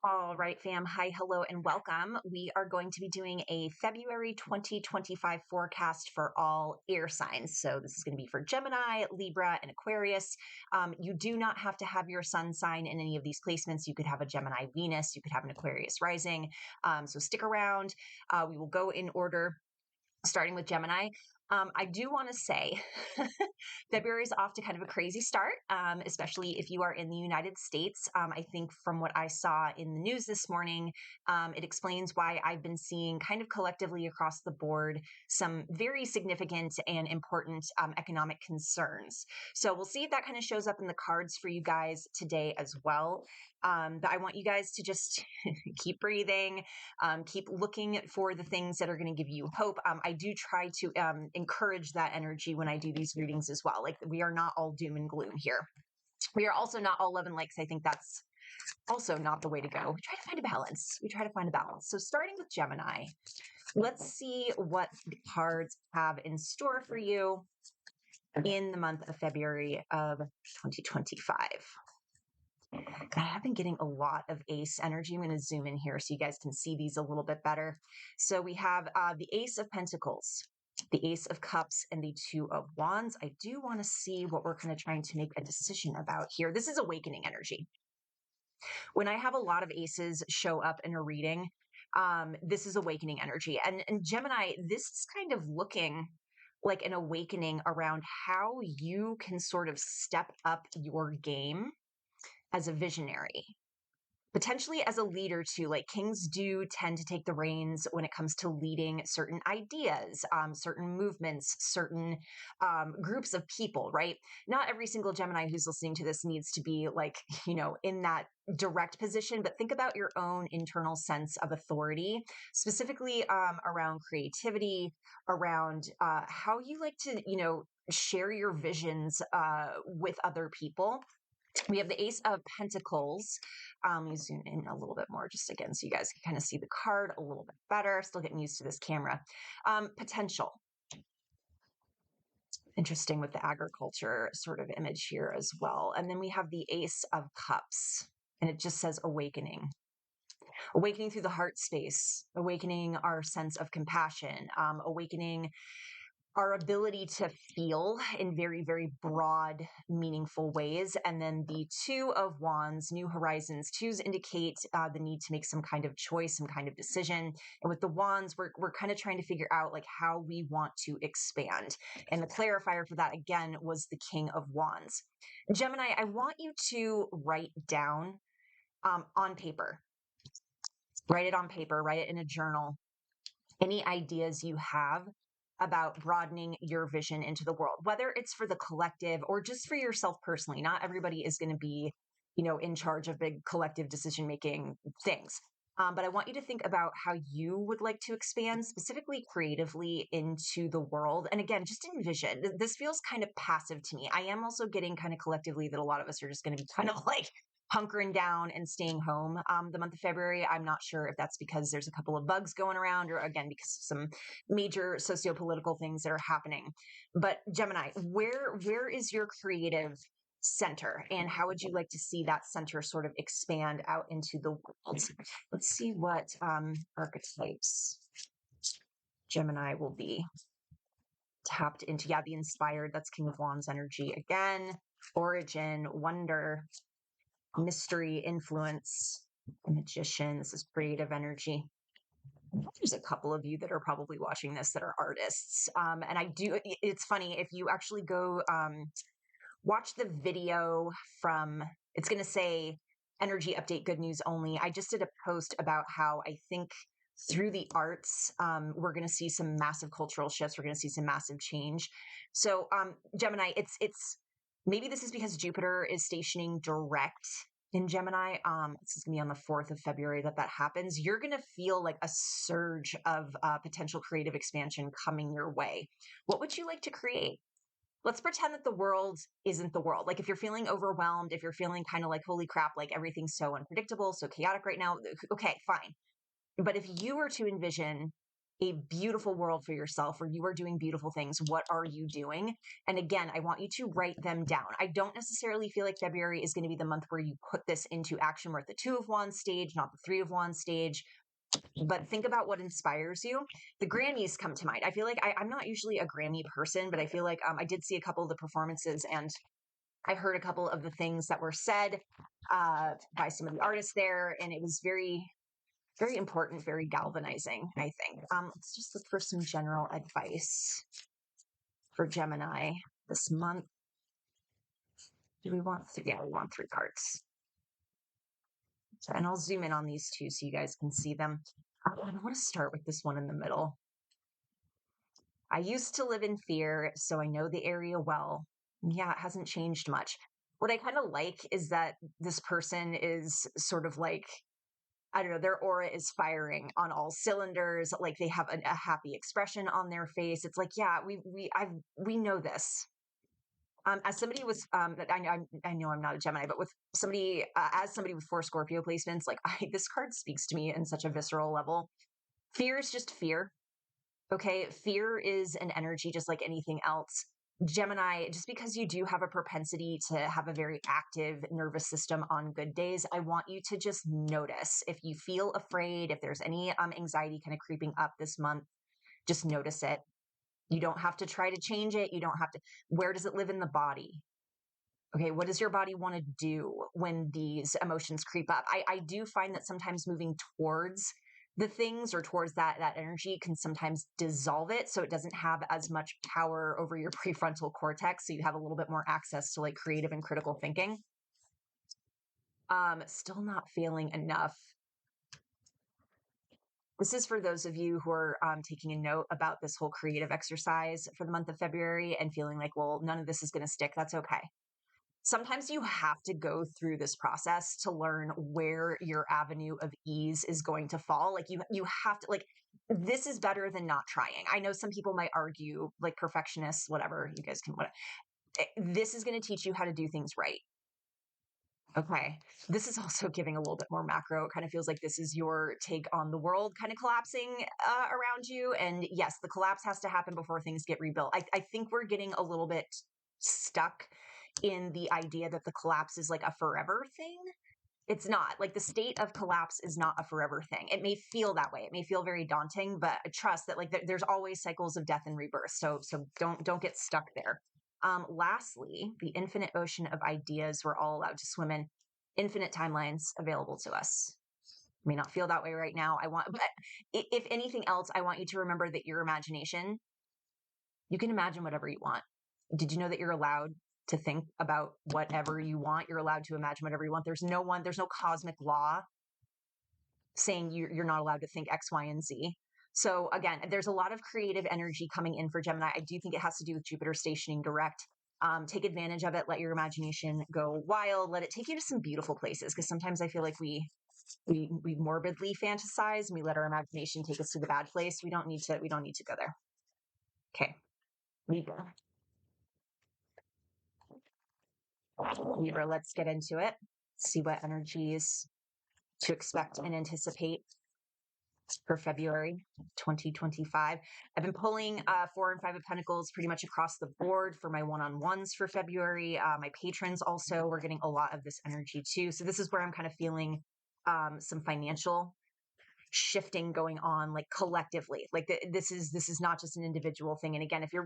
All right, fam. Hi, hello, and welcome. We are going to be doing a February 2025 forecast for all air signs. So, this is going to be for Gemini, Libra, and Aquarius. You do not have to have your sun sign in any of these placements. You could have a Gemini Venus, you could have an Aquarius rising. So, stick around. We will go in order, starting with Gemini. I do want to say February is off to kind of a crazy start, especially if you are in the United States. I think from what I saw in the news this morning, it explains why I've been seeing kind of collectively across the board some very significant and important economic concerns. So we'll see if that kind of shows up in the cards for you guys today as well. But I want you guys to just keep breathing, keep looking for the things that are going to give you hope. I do try to encourage that energy when I do these readings as well. Like, we are not all doom and gloom here. We are also not all love and likes. I think that's also not the way to go. We try to find a balance. So starting with Gemini, let's see what the cards have in store for you in the month of February of 2025. I have been getting a lot of ace energy. I'm going to zoom in here so you guys can see these a little bit better. So we have the Ace of Pentacles, the Ace of Cups, and the Two of Wands. I do want to see what we're kind of trying to make a decision about here. This is awakening energy. When I have a lot of aces show up in a reading, this is awakening energy. And Gemini, this is kind of looking like an awakening around how you can sort of step up your game as a visionary, potentially as a leader too. Like, kings do tend to take the reins when it comes to leading certain ideas, certain movements, certain groups of people, right? Not every single Gemini who's listening to this needs to be like, in that direct position, but think about your own internal sense of authority, specifically around creativity, around how you like to, share your visions with other people. We have the Ace of Pentacles. Let me zoom in a little bit more just again so you guys can kind of see the card a little bit better. Still getting used to this camera. Potential. Interesting with the agriculture sort of image here as well. And then we have the Ace of Cups, and it just says awakening. Awakening through the heart space, awakening our sense of compassion, awakening our ability to feel in very, very broad, meaningful ways. And then the Two of Wands, new horizons. Twos indicate the need to make some kind of choice, some kind of decision. And with the Wands, we're kind of trying to figure out like how we want to expand. And the clarifier for that, again, was the King of Wands. Gemini, I want you to write down on paper. Write it on paper, write it in a journal. Any ideas you have about broadening your vision into the world, whether it's for the collective or just for yourself personally. Not everybody is going to be, in charge of big collective decision-making things. But I want you to think about how you would like to expand specifically creatively into the world. And again, just envision. This feels kind of passive to me. I am also getting kind of collectively that a lot of us are just going to be kind of like hunkering down and staying home the month of February. I'm not sure if that's because there's a couple of bugs going around, or again, because of some major socio-political things that are happening. But Gemini, where is your creative center, and how would you like to see that center sort of expand out into the world? Let's see what archetypes Gemini will be tapped into. Yeah, the inspired, that's King of Wands energy again. Origin, wonder, mystery, influence, magician. This is creative energy. There's a couple of you that are probably watching this that are artists. And it's funny, if you actually go watch the video from, it's going to say energy update, good news only. I just did a post about how I think through the arts, we're going to see some massive cultural shifts. We're going to see some massive change. So Gemini, it's maybe this is because Jupiter is stationing direct in Gemini. This is going to be on the 4th of February that happens. You're going to feel like a surge of potential creative expansion coming your way. What would you like to create? Let's pretend that the world isn't the world. Like, if you're feeling overwhelmed, if you're feeling kind of like, holy crap, like everything's so unpredictable, so chaotic right now, okay, fine. But if you were to envision a beautiful world for yourself where you are doing beautiful things. What are you doing? And again, I want you to write them down. I don't necessarily feel like February is going to be the month where you put this into action. We're at the 2 of Wands stage, not the 3 of Wands stage. But think about what inspires you. The Grammys come to mind. I feel like I'm not usually a Grammy person, but I feel like I did see a couple of the performances, and I heard a couple of the things that were said by some of the artists there, and it was very, very important, very galvanizing, I think. Let's just look for some general advice for Gemini this month. Do we want three? Yeah, we want 3 cards. So, and I'll zoom in on these two so you guys can see them. I want to start with this one in the middle. I used to live in fear, so I know the area well. Yeah, it hasn't changed much. What I kind of like is that this person is sort of like, I don't know, their aura is firing on all cylinders. Like they have a happy expression on their face. It's like, yeah, we know this. As somebody with, I know I'm not a Gemini, but with somebody, as somebody with 4 Scorpio placements, like this card speaks to me in such a visceral level. Fear is just fear. Okay. Fear is an energy just like anything else. Gemini, just because you do have a propensity to have a very active nervous system on good days, I want you to just notice if you feel afraid, if there's any anxiety kind of creeping up this month, just notice it. You don't have to try to change it. You don't have to. Where does it live in the body? Okay, what does your body want to do when these emotions creep up? I do find that sometimes moving towards the things or towards that energy can sometimes dissolve it, so it doesn't have as much power over your prefrontal cortex, so you have a little bit more access to like creative and critical thinking. Still not feeling enough. This is for those of you who are taking a note about this whole creative exercise for the month of February and feeling like, well, none of this is going to stick. That's okay. Sometimes you have to go through this process to learn where your avenue of ease is going to fall. Like you have to, like, this is better than not trying. I know some people might argue, like perfectionists, whatever, you guys can, whatever. This is going to teach you how to do things right. Okay. This is also giving a little bit more macro. It kind of feels like this is your take on the world kind of collapsing around you. And yes, the collapse has to happen before things get rebuilt. I think we're getting a little bit stuck in the idea that the collapse is like a forever thing. It's not. Like the state of collapse is not a forever thing. It may feel that way. It may feel very daunting, but trust that like there's always cycles of death and rebirth. So don't get stuck there. Lastly, the infinite ocean of ideas we're all allowed to swim in. Infinite timelines available to us. May not feel that way right now. But if anything else, I want you to remember that your imagination, you can imagine whatever you want. Did you know that you're allowed to think about whatever you want? You're allowed to imagine whatever you want. There's no cosmic law saying you're not allowed to think X, Y, and Z. So again, there's a lot of creative energy coming in for Gemini. I do think it has to do with Jupiter stationing direct. Take advantage of it. Let your imagination go wild. Let it take you to some beautiful places. Because sometimes I feel like we morbidly fantasize and we let our imagination take us to the bad place. We don't need to go there. Okay. Libra, let's get into it. See what energies to expect and anticipate for February 2025. I've been pulling 4 and 5 of Pentacles pretty much across the board for my one-on-ones for February. My patrons also, we're getting a lot of this energy too. So this is where I'm kind of feeling some financial shifting going on, like collectively. Like this is not just an individual thing. And again, if you're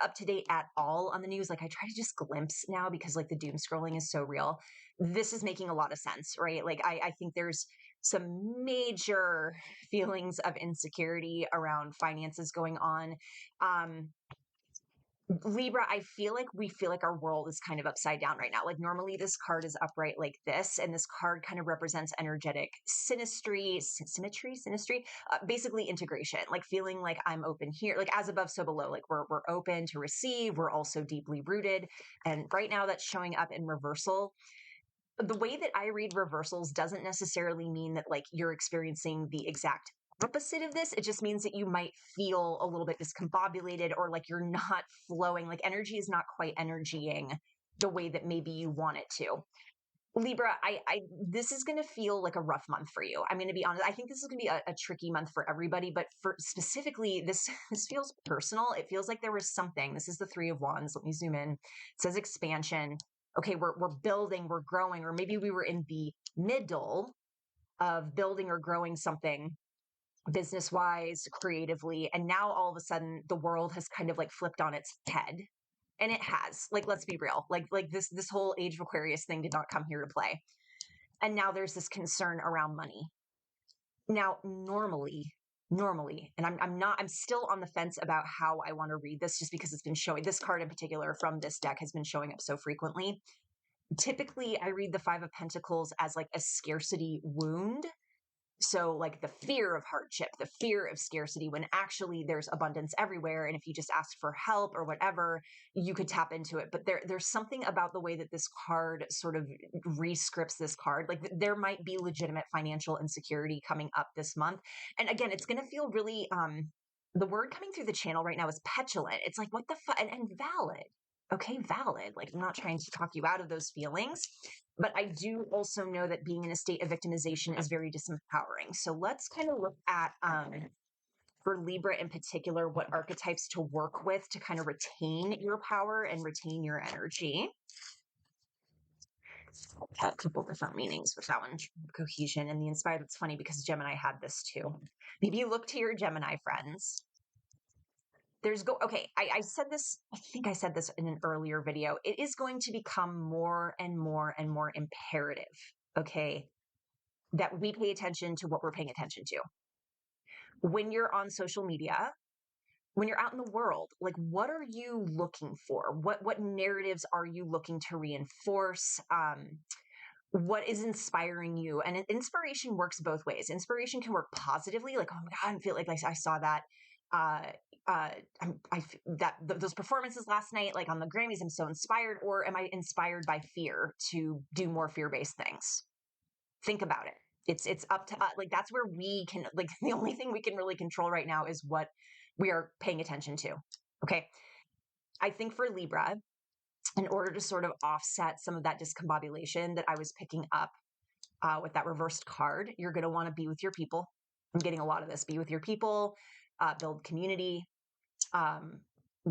up to date at all on the news, like I try to just glimpse now because like the doom scrolling is so real. This is making a lot of sense, right? Like I think there's some major feelings of insecurity around finances going on. Libra, I feel like we feel like our world is kind of upside down right now. Like normally this card is upright like this, and this card kind of represents energetic symmetry, basically integration, like feeling like I'm open here, like as above, so below, like we're open to receive. We're also deeply rooted. And right now that's showing up in reversal. The way that I read reversals doesn't necessarily mean that like you're experiencing the exact opposite of this. It just means that you might feel a little bit discombobulated or like you're not flowing, like energy is not quite energying the way that maybe you want it to. Libra, this is going to feel like a rough month for you. I'm going to be honest. I think this is going to be a tricky month for everybody, but for specifically this, this feels personal. It feels like there was something. This is the Three of Wands. Let me zoom in. It says expansion. Okay, we're building, we're growing, or maybe we were in the middle of building or growing something business wise, creatively, and now all of a sudden the world has kind of like flipped on its head. And it has. Like, let's be real. Like this whole Age of Aquarius thing did not come here to play. And now there's this concern around money. Now, normally, and I'm still on the fence about how I want to read this, just because it's been showing, this card in particular from this deck has been showing up so frequently. Typically, I read the Five of Pentacles as like a scarcity wound. So like the fear of hardship, the fear of scarcity, when actually there's abundance everywhere. And if you just ask for help or whatever, you could tap into it. But there's something about the way that this card sort of rescripts this card. Like there might be legitimate financial insecurity coming up this month. And again, it's going to feel really, the word coming through the channel right now is petulant. It's like, what the fuck? And valid. Okay, valid. Like, I'm not trying to talk you out of those feelings, but I do also know that being in a state of victimization is very disempowering. So let's kind of look at, for Libra in particular, what archetypes to work with to kind of retain your power and retain your energy. Had a couple different meanings with that one, cohesion and the inspired. It's funny because Gemini had this too. Maybe you look to your Gemini friends. I said this, I think I said this in an earlier video. It is going to become more and more and more imperative, okay, that we pay attention to what we're paying attention to. When you're on social media, when you're out in the world, like what are you looking for? What narratives are you looking to reinforce? What is inspiring you? And inspiration works both ways. Inspiration can work positively, like, oh my God, I feel like I saw that those performances last night, like on the Grammys, I'm so inspired. Or am I inspired by fear to do more fear-based things? Think about it. It's up to us. Like that's where we can, like the only thing we can really control right now is what we are paying attention to. Okay. I think for Libra, in order to sort of offset some of that discombobulation that I was picking up with that reversed card, you're going to want to be with your people. I'm getting a lot of this. Be with your people, build community,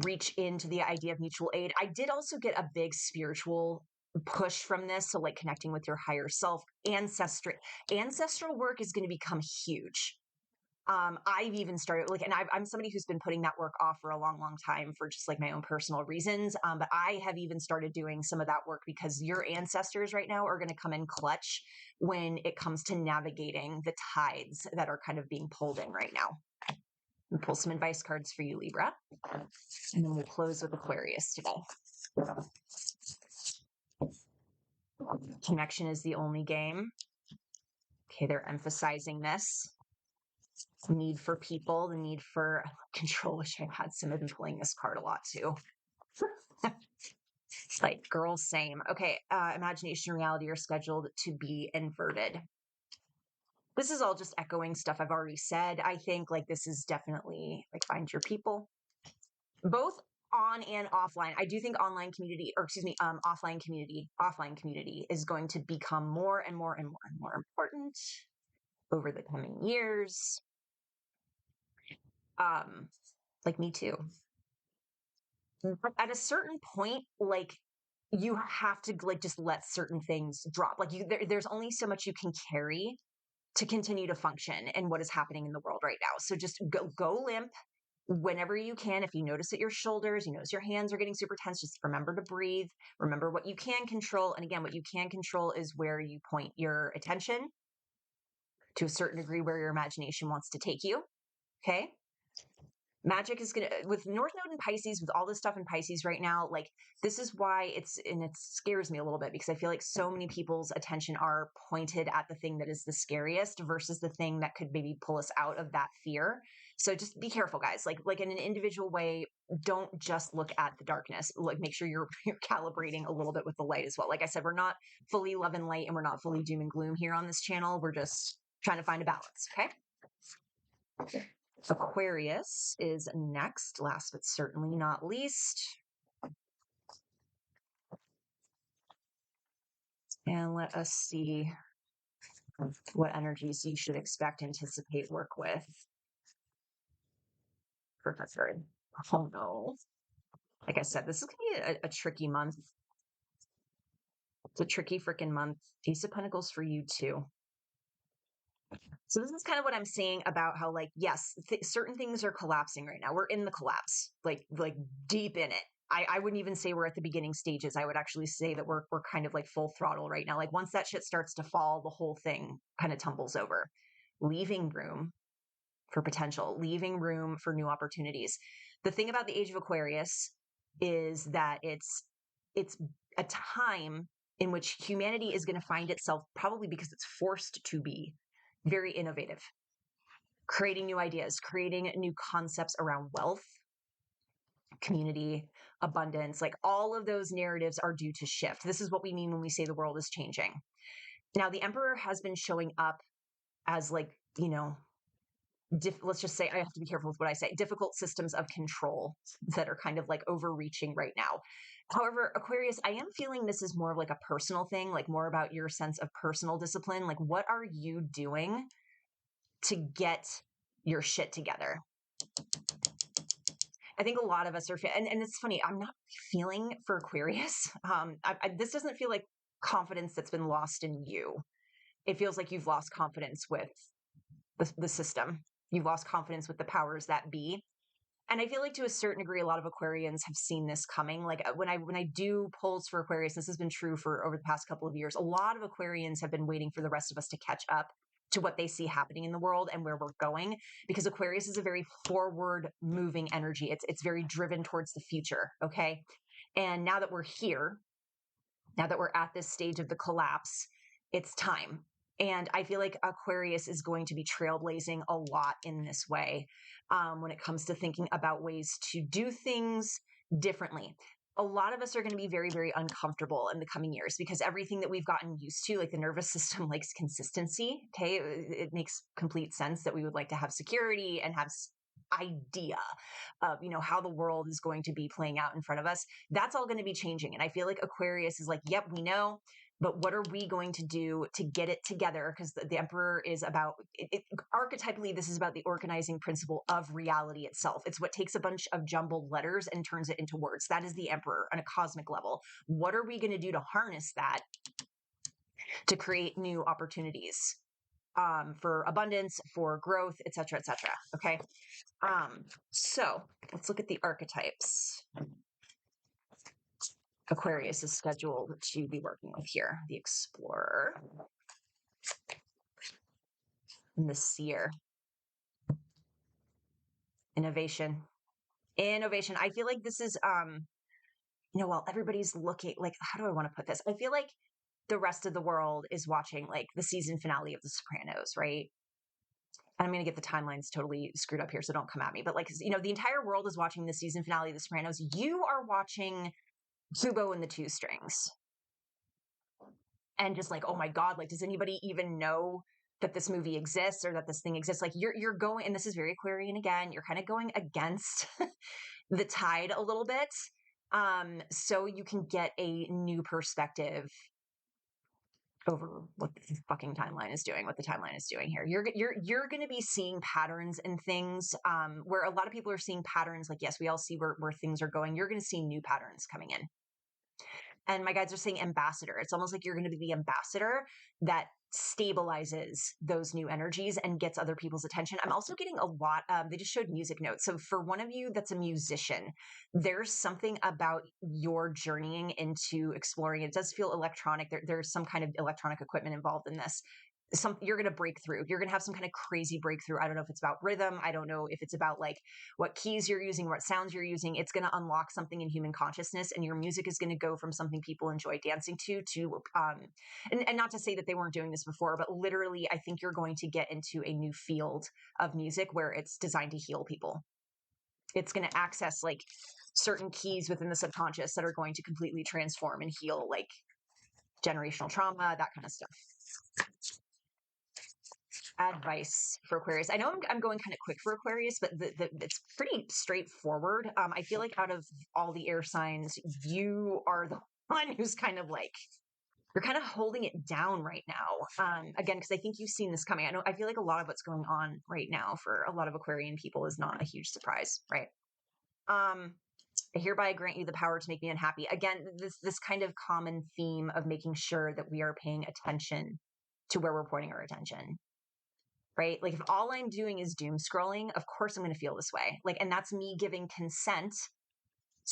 reach into the idea of mutual aid. I did also get a big spiritual push from this. So like connecting with your higher self, ancestral work is going to become huge. I've even started like, and I'm somebody who's been putting that work off for a long, long time for just like my own personal reasons. But I have even started doing some of that work because your ancestors right now are going to come in clutch when it comes to navigating the tides that are kind of being pulled in right now. We'll pull some advice cards for you, Libra, and then we'll close with Aquarius today. Connection is the only game. Okay, they're emphasizing this. Need for people, the need for control, which I've had some of them pulling this card a lot too. It's like, girl, same. Okay, imagination and reality are scheduled to be inverted. This is all just echoing stuff I've already said. I think like this is definitely like find your people, both on and offline. I do think offline community is going to become more and more and more and more important over the coming years. Like me too. But at a certain point, like you have to like just let certain things drop. Like there's only so much you can carry to continue to function in what is happening in the world right now. So just go limp whenever you can. If you notice that your shoulders, you notice your hands are getting super tense, just remember to breathe. Remember what you can control. And again, what you can control is where you point your attention to a certain degree, where your imagination wants to take you. Okay. Magic is going to, with North Node in Pisces, with all this stuff in Pisces right now, like this is why it scares me a little bit, because I feel like so many people's attention are pointed at the thing that is the scariest versus the thing that could maybe pull us out of that fear. So just be careful, guys. Like in an individual way, don't just look at the darkness. Like make sure you're calibrating a little bit with the light as well. Like I said, we're not fully love and light and we're not fully doom and gloom here on this channel. We're just trying to find a balance. Okay. Aquarius is next, last but certainly not least. And let us see what energies you should expect, anticipate, work with for February. Oh no. Like I said, this is going to be a tricky month. It's a tricky freaking month. Ace of Pentacles for you too. So this is kind of what I'm saying about how, like, yes, certain things are collapsing right now. We're in the collapse, like deep in it. I wouldn't even say we're at the beginning stages. I would actually say that we're kind of like full throttle right now. Like once that shit starts to fall, the whole thing kind of tumbles over, leaving room for potential, leaving room for new opportunities. The thing about the Age of Aquarius is that it's a time in which humanity is going to find itself, probably because it's forced to be, very innovative, creating new ideas, creating new concepts around wealth, community, abundance. Like all of those narratives are due to shift. This is what we mean when we say the world is changing. Now, the Emperor has been showing up as, like, you know, let's just say, I have to be careful with what I say, difficult systems of control that are kind of like overreaching right now. However, Aquarius, I am feeling this is more of like a personal thing, like more about your sense of personal discipline. Like, what are you doing to get your shit together? I think a lot of us are, and it's funny, I'm not feeling for Aquarius. This doesn't feel like confidence that's been lost in you. It feels like you've lost confidence with the system. You've lost confidence with the powers that be. And I feel like to a certain degree, a lot of Aquarians have seen this coming. Like when I do polls for Aquarius, this has been true for over the past couple of years. A lot of Aquarians have been waiting for the rest of us to catch up to what they see happening in the world and where we're going, because Aquarius is a very forward moving energy. It's very driven towards the future. Okay. And now that we're here, now that we're at this stage of the collapse, it's time. And I feel like Aquarius is going to be trailblazing a lot in this way, when it comes to thinking about ways to do things differently. A lot of us are going to be very, very uncomfortable in the coming years because everything that we've gotten used to, like the nervous system likes consistency. Okay. It makes complete sense that we would like to have security and have idea of, you know, how the world is going to be playing out in front of us. That's all going to be changing. And I feel like Aquarius is like, yep, we know, but what are we going to do to get it together? Because the Emperor is about archetypally, this is about the organizing principle of reality itself. It's what takes a bunch of jumbled letters and turns it into words. That is the Emperor on a cosmic level. What are we going to do to harness that to create new opportunities, for abundance, for growth, et cetera, et cetera? Okay. So let's look at the archetypes Aquarius is scheduled to be working with here. The Explorer and the Seer. Innovation. I feel like this is, you know, while everybody's looking, like, how do I want to put this? I feel like the rest of the world is watching like the season finale of The Sopranos, right? And I'm going to get the timelines totally screwed up here, so don't come at me. But like, you know, the entire world is watching the season finale of The Sopranos. You are watching Kubo and the Two Strings. And just like, oh my God, like, does anybody even know that this movie exists or that this thing exists? Like you're going, and this is very Aquarian again, you're kind of going against the tide a little bit. So you can get a new perspective over what the fucking timeline is doing, what the timeline is doing here. You're going to be seeing patterns and things, where a lot of people are seeing patterns. Like, yes, we all see where things are going. You're going to see new patterns coming in. And my guides are saying ambassador. It's almost like you're going to be the ambassador that stabilizes those new energies and gets other people's attention. I'm also getting a lot, they just showed music notes. So for one of you that's a musician, there's something about your journeying into exploring. It does feel electronic. There's some kind of electronic equipment involved in this. You're going to break through. You're going to have some kind of crazy breakthrough. I don't know if it's about rhythm. I don't know if it's about like what keys you're using, what sounds you're using. It's going to unlock something in human consciousness, and your music is going to go from something people enjoy dancing to, and not to say that they weren't doing this before, but literally, I think you're going to get into a new field of music where it's designed to heal people. It's going to access like certain keys within the subconscious that are going to completely transform and heal like generational trauma, that kind of stuff. Advice for Aquarius. I know I'm going kind of quick for Aquarius, but it's pretty straightforward. I feel like out of all the air signs, you are the one who's kind of like You're kind of holding it down right now. Again, because I think you've seen this coming. I feel like a lot of what's going on right now for a lot of Aquarian people is not a huge surprise, right? I hereby grant you the power to make me unhappy. Again, this kind of common theme of making sure that we are paying attention to where we're pointing our attention, right? Like if all I'm doing is doom scrolling, of course I'm going to feel this way. Like, and that's me giving consent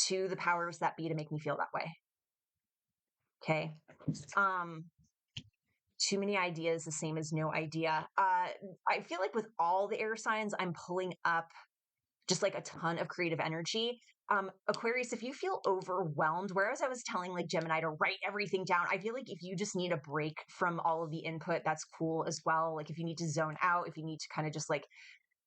to the powers that be to make me feel that way. Okay. Too many ideas, the same as no idea. I feel like with all the air signs, I'm pulling up just like a ton of creative energy. Aquarius, if you feel overwhelmed, whereas I was telling like Gemini to write everything down, I feel like if you just need a break from all of the input, that's cool as well. Like if you need to zone out, if you need to kind of just like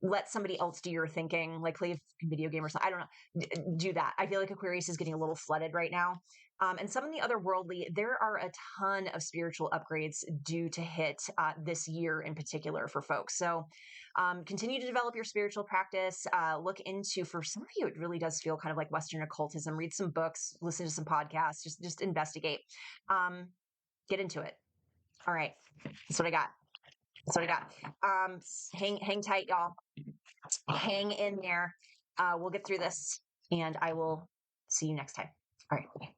let somebody else do your thinking, like play a video game or something. I don't know. Do that. I feel like Aquarius is getting a little flooded right now. And some of the otherworldly, there are a ton of spiritual upgrades due to hit this year in particular for folks. So continue to develop your spiritual practice. Look into, for some of you, it really does feel kind of like Western occultism. Read some books, listen to some podcasts, just investigate. Get into it. All right. That's what I got. That's what I got. Hang tight, y'all. Hang in there. We'll get through this, and I will see you next time. All right.